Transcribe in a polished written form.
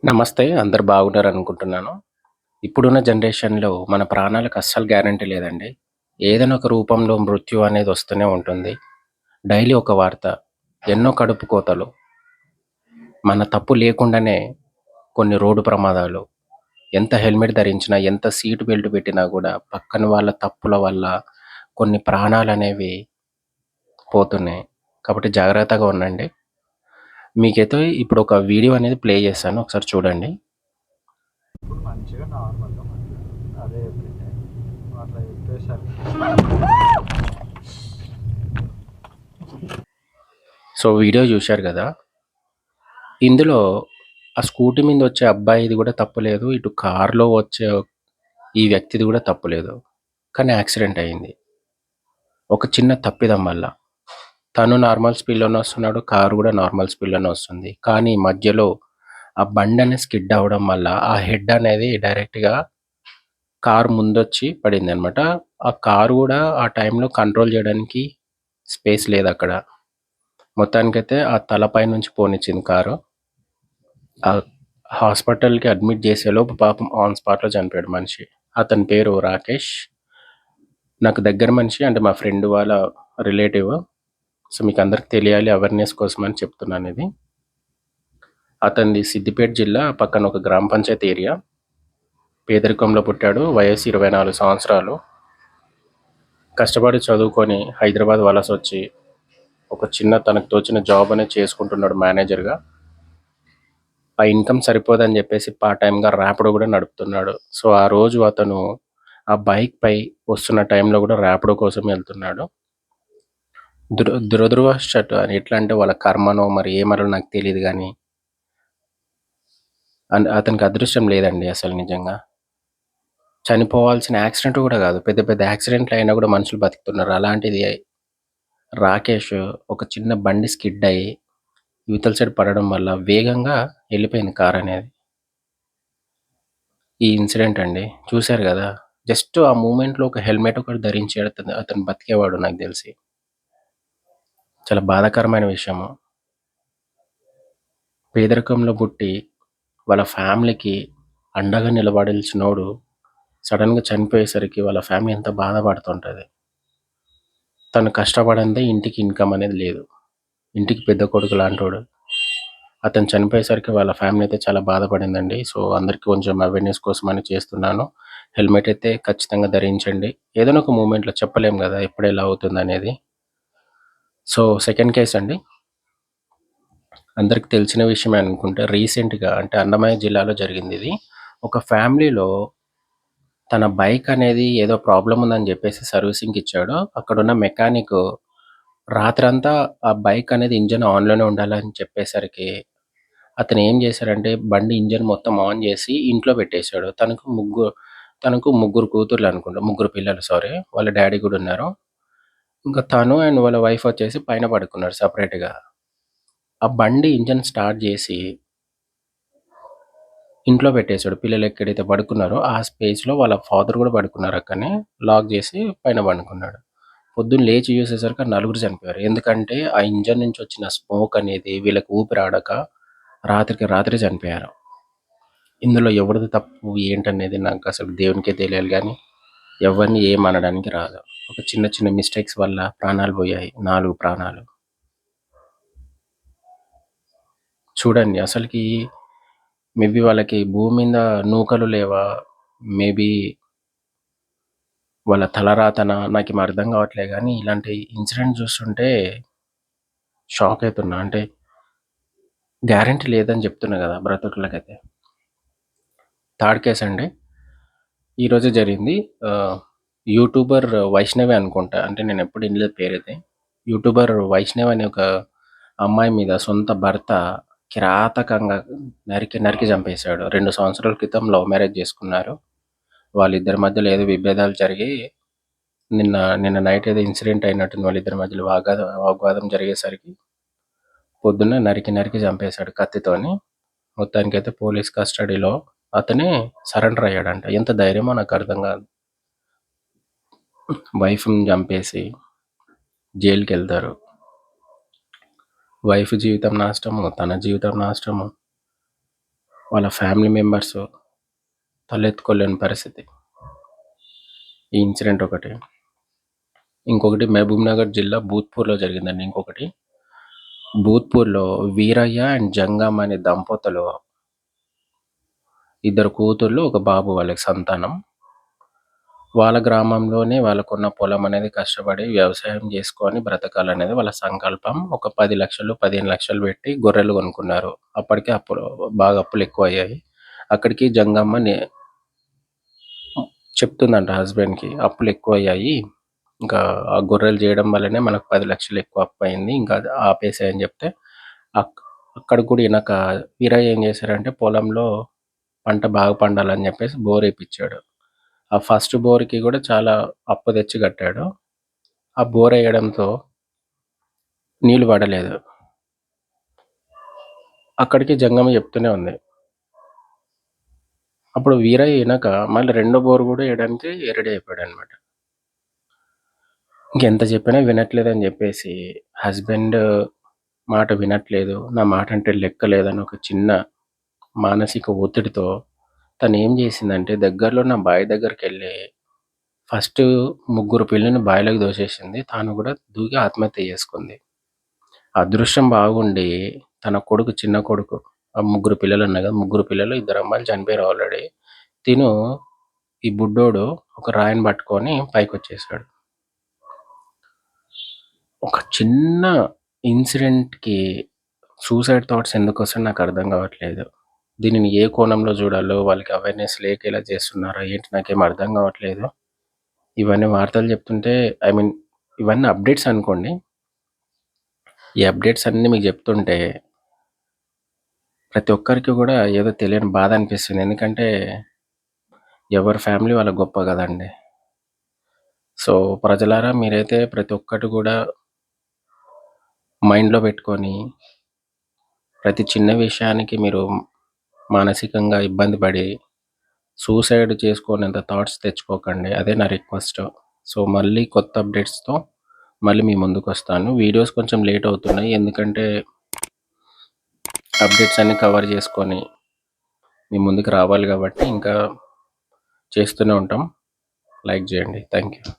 నమస్తే. అందరూ బాగున్నారనుకుంటున్నాను. ఇప్పుడున్న జనరేషన్‌లో మన ప్రాణాలకు అస్సలు గ్యారంటీ లేదండి. ఏదైనా ఒక రూపంలో మృత్యు అనేది వస్తూనే ఉంటుంది. డైలీ ఒక వార్త, ఎన్నో కడుపు కోతలు, మన తప్పు లేకుండానే కొన్ని రోడ్డు ప్రమాదాలు, ఎంత హెల్మెట్ ధరించినా, ఎంత సీట్ బెల్ట్ పెట్టినా గూడా పక్కన వాళ్ళ తప్పుల వల్ల కొన్ని ప్రాణాలనేవి పోతున్నాయి. కాబట్టి జాగ్రత్తగా ఉండండి. మీకైతే ఇప్పుడొక వీడియో అనేది ప్లే చేశాను. ఒకసారి చూడండి. ఇప్పుడు మంచిగా నార్మల్గా మాట్లాడు. అదే చెప్పిండే అట్లా చెప్పేసరికి సో, వీడియో చూశారు గదా! ఇందులో ఆ స్కూటీ మీదొచ్చే అబ్బాయిది గూడా తప్పు లేదు. ఇటు కార్‌లో వచ్చే ఈ వ్యక్తిది గూడా తప్పు లేదు. కానీ యాక్సిడెంట్ అయింది. ఒక చిన్న తప్పిదం వల్ల. తను నార్మల్ స్పీడ్‌లోనే వస్తున్నాడు. కారు గూడా నార్మల్ స్పీడ్‌లోనే వస్తుంది. కానీ మధ్యలో ఆ బండనేది స్కిడ్ అవ్వడం వల్ల ఆ హెడ్ అనేది డైరెక్ట్‌గా కారు ముందొచ్చి పడిందనమాట. ఆ కారు గూడా ఆ టైంలో కంట్రోల్ జేయడానికి స్పేస్ లేదక్కడ. మొత్తానికైతే ఆ తలపై నుంచి పోనిచ్చింది కారు. ఆహ్, హాస్పిటల్‌కి అడ్మిట్ చేసేలోపు పాపం ఆన్ స్పాట్‌లో చనిపోయాడు మనిషి. అతని పేరు రాకేష్. నాకు దగ్గర మనిషి, అంటే మా ఫ్రెండ్ వాళ్ళ రిలేటివ్. సో, మీకందరికి తెలియాలి అవేర్‌నెస్ కోసమని చెప్తున్నానిది. అతనిది సిద్దిపేట జిల్లా పక్కన ఒక గ్రామ పంచాయతీ ఏరియా. పేదరికంలో పుట్టాడు. వయస్సు 24 సంవత్సరాలు. కష్టపడి చదువుకొని హైదరాబాద్ వలసొచ్చి ఒక చిన్న తనకు తోచిన జాబ్ అనేది చేసుకుంటున్నాడు మేనేజర్‌గా. ఆ ఇన్‌కమ్ సరిపోదని జెప్పేసి పార్ట్ టైమ్‌గా ర్యాపిడో గూడా నడుపుతున్నాడు. సో, ఆ రోజు అతను ఆ బైక్‌పై వస్తున్న టైంలో గూడా ర్యాపిడో కోసం ఎళ్తున్నాడు. దురదృష్టవశాత్తు అది ఎట్లా అంటే వాళ్ళ కర్మనో మరి ఏమరో నాకు తెలీదు గానీ, అతనికి అదృష్టం లేదండి అసలు నిజంగా. చనిపోవాల్సిన యాక్సిడెంట్ గూడా గాదు. పెద్ద పెద్ద యాక్సిడెంట్‌లయినా గూడా మనుషులు బతుకుతున్నారు. అలాంటిది రాకేష్ ఒక చిన్న బండి స్కిడ్ అయ్యి ఇవతల సైడ్ పడడం వల్ల వేగంగా ఎళ్ళిపోయింది కారనేది. ఈ ఇన్సిడెంట్ అండి. చూసారు గదా! జస్ట్ ఆ మూమెంట్‌లో ఒక హెల్మెట్ ఒకటి ధరించాడు అతను బతికేవాడు నాకు దెలిసి. చాలా బాధాకరమైన విషయము. పేదరికంలో పుట్టి వాళ్ళ ఫ్యామిలీకి అండగా నిలబడాల్సినోడు సడెన్‌గా చనిపోయేసరికి వాళ్ళ ఫ్యామిలీ ఎంత బాధపడుతుంటది. తను కష్టపడందే ఇంటికి ఇన్‌కమ్ అనేది లేదు. ఇంటికి పెద్ద కొడుకు లాంటోడు. అతను చనిపోయేసరికి వాళ్ళ ఫ్యామిలీ అయితే చాలా బాధపడిందండి. సో, అందరికి కొంచెం అవేర్‌నెస్ కోసమని చేస్తున్నాను. హెల్మెట్ అయితే ఖచ్చితంగా ధరించండి. ఏదైనా ఒక మూమెంట్‌లో చెప్పలేం గదా! ఎప్పుడెలా అవుతుందనేది. సో, సెకండ్ కేస్ అండి. అందరికి తెలిసిన విషయమే అనుకుంటా. రీసెంట్‌గా అంటే అన్నమయ్య జిల్లాలో జరిగిందిది. ఒక ఫ్యామిలీలో తన బైక్ అనేది ఏదో ప్రాబ్లమ్ ఉందని జెప్పేసి సర్వీసింగ్‌కిచ్చాడు. అక్కడున్న మెకానికు రాత్రంతా ఆ బైక్ అనేది ఇంజిన్ ఆన్‌లోనే ఉండాలని చెప్పేసరికి అతనేం జేశారంటే బండి ఇంజిన్ మొత్తం ఆన్ జేసి ఇంట్లో పెట్టేసాడు. తనకు ముగ్గురు కూతుర్లనుకుంటా. ముగ్గురు పిల్లలు సారీ. వాళ్ళ డ్యాడీ గూడా ఉన్నారు. ఇంకా తను అండ్ వాళ్ళ వైఫ్ వచ్చేసి పైన పడుకున్నారు సెపరేట్‌గా. ఆ బండి ఇంజిన్ స్టార్ట్ జేసి ఇంట్లో పెట్టేసాడు. పిల్లలు ఎక్కడైతే పడుకున్నారో ఆ స్పేస్‌లో వాళ్ళ ఫాదర్ గూడా పడుకున్నారు అక్కడనే. లాక్ జేసి పైన పండుకున్నాడు. పొద్దున్న లేచి చూసేసరికి ఆ నలుగురు చనిపోయారు. ఎందుకంటే ఆ ఇంజిన్ నుంచి వచ్చిన స్మోక్ అనేది వీళ్ళకి ఊపిరాడక రాత్రికి రాత్రే చనిపోయారు. ఇందులో ఎవరిది తప్పు ఏంటనేది నాకసలు దేవునికే తెలియాలి గానీ, ఎవరిని ఏమనడానికి రాదు. ఒక చిన్న చిన్న మిస్టేక్స్ వల్ల ప్రాణాలు పోయాయి. 4 ప్రాణాలు. చూడండి అసలకి మేబీ వాళ్ళకి భూమి మీద నూకలు లేవా? మేబీ వాళ్ళ తలరాతనా? నాకేం అర్థం కావట్లే గానీ, ఇలాంటి ఇన్సిడెంట్ చూస్తుంటే షాక్ అయితున్నా. అంటే గ్యారంటీ లేదని చెప్తున్నా గదా! బ్రతుకులకైతే. థర్డ్ కేస్ అండి. ఈరోజే జరిగింది. యూట్యూబర్ వైష్ణవి అనుకుంటా. అంటే నేనెప్పుడు ఇనలేదు పేరైతే. యూట్యూబర్ వైష్ణవి అనే ఒక అమ్మాయి మీద సొంత భర్త కిరాతకంగా నరికి నరికి చంపేశాడు. 2 సంవత్సరాల క్రితం లవ్ మ్యారేజ్ చేసుకున్నారు. వాళ్ళిద్దరి మధ్యలో ఏదో విభేదాలు జరిగి నిన్న నైట్ ఏదో ఇన్సిడెంట్ అయినట్టుంది వాళ్ళిద్దరి మధ్యలో వాగ్వాదం జరిగేసరికి పొద్దున్నే నరికి నరికి చంపేశాడు కత్తితోని. మొత్తానికైతే పోలీస్ కస్టడీలో అతనే సరెండర్ అయ్యాడంట. ఎంత ధైర్యమో నాకర్థం గాదు. వైఫ్‌ని చంపేసి జైలుకెళ్తారు. వైఫ్ జీవితం నాశనము, తన జీవితం నాశనము. వాళ్ళ ఫ్యామిలీ మెంబర్స్ తలెత్తుకోలేని పరిస్థితి. ఈ ఇన్సిడెంట్ ఒకటి. ఇంకొకటి మహబూబ్‌నగర్ జిల్లా భూత్పూర్‌లో జరిగిందండి ఇంకొకటి. భూత్పూర్‌లో వీరయ్య అండ్ జంగమ్మ అనే దంపతులు, ఇద్దరు కూతుర్లు, ఒక బాబు వాళ్ళకి సంతానం. వాళ్ళ గ్రామంలోనే వాళ్ళకున్న పొలం అనేది కష్టపడి వ్యవసాయం చేసుకొని బ్రతకాలనేది వాళ్ళ సంకల్పం. ఒక 10 లక్షలు, 15 లక్షలు పెట్టి గొర్రెలు కొనుక్కున్నారు. అప్పటికే బాగా అప్పులు ఎక్కువయ్యాయి. అక్కడికి జంగమ్మ చెప్తుందంట హస్బెండ్‌కి, "అప్పులు ఎక్కువయ్యాయి. ఇంకా ఆ గొర్రెలు చేయడం వల్లనే మనకు 10 లక్షలు ఎక్కువ అప్పయింది. ఇంకా అది ఆపేసేయి" అని చెప్తే, అక్ అక్కడికి కూడా ఇనక వీరయ్య ఏం చేశారంటే పొలంలో పంట బాగా పండాలని చెప్పేసి బోరేపిచ్చాడు. ఆ ఫస్ట్ బోర్‌కి కూడా చాలా అప్పు తెచ్చి కట్టాడు. ఆ బోరేయడంతో నీళ్లు పడలేదు. అక్కడికి జంగమ్మ చెప్తూనే ఉంది. అప్పుడు వీరయ్య ఇనక మళ్ళీ రెండో బోర్ కూడా ఎయడానికి రెడీ అయిపోయాడనమాట. ఇంకెంత చెప్పినా వినట్లేదని చెప్పేసి, హస్బెండ్ మాట వినట్లేదు, నా మాట అంటే లెక్క లేదని ఒక చిన్న మానసిక ఒత్తిడితో తనేం చేసిందంటే దగ్గరలో ఉన్న బావి దగ్గరికెళ్ళి ఫస్ట్ ముగ్గురు పిల్లల్ని బావిలోకి దోసేసింది. తాను కూడా దూకి ఆత్మహత్య చేసుకుంది. అదృష్టం బాగుండి తన కొడుకు, చిన్న కొడుకు, ఆ ముగ్గురు పిల్లలున్నారు కదా! ముగ్గురు పిల్లలు, ఇద్దరు అమ్మాయిలు చనిపోయారు ఆల్రెడీ. తిను ఈ బుడ్డోడు ఒక రాయిని పట్టుకొని పైకొచ్చేసాడు. ఒక చిన్న ఇన్సిడెంట్‌కి సూసైడ్ థాట్స్ ఎందుకొస్తాయో నాకు అర్థం కావట్లేదు. దీనిని ఏ కోణంలో చూడాలో, వాళ్ళకి అవేర్‌నెస్ లేక ఇలా చేస్తున్నారా ఏంటి నాకేం అర్థం కావట్లేదు. ఇవన్నీ వార్తలు చెప్తుంటే ఐ మీన్ ఇవన్నీ అప్డేట్స్ అనుకోండి. ఈ అప్డేట్స్ అన్నీ మీకు చెప్తుంటే ప్రతి ఒక్కరికి కూడా ఏదో తెలియని బాధ అనిపిస్తుంది. ఎందుకంటే ఎవరి ఫ్యామిలీ వాళ్ళకి గొప్ప కదండీ. సో, ప్రజలారా మీరైతే ప్రతి ఒక్కటి కూడా మైండ్‌లో పెట్టుకొని, ప్రతి చిన్న విషయానికి మీరు మానసికంగా ఇబ్బంది పడి, సూసైడ్ చేసుకునేంత థాట్స్ తెచ్చుకోకండి. అదే నా రిక్వెస్ట్. సో, మళ్ళీ కొత్త అప్డేట్స్‌తో మళ్ళీ మీ ముందుకొస్తాను. వీడియోస్ కొంచెం లేట్ అవుతున్నాయి. ఎందుకంటే అప్డేట్స్ అన్నీ కవర్ చేసుకొని మీ ముందుకు రావాలి కాబట్టి ఇంకా చేస్తూనే ఉంటాం. లైక్ చేయండి. Thank you.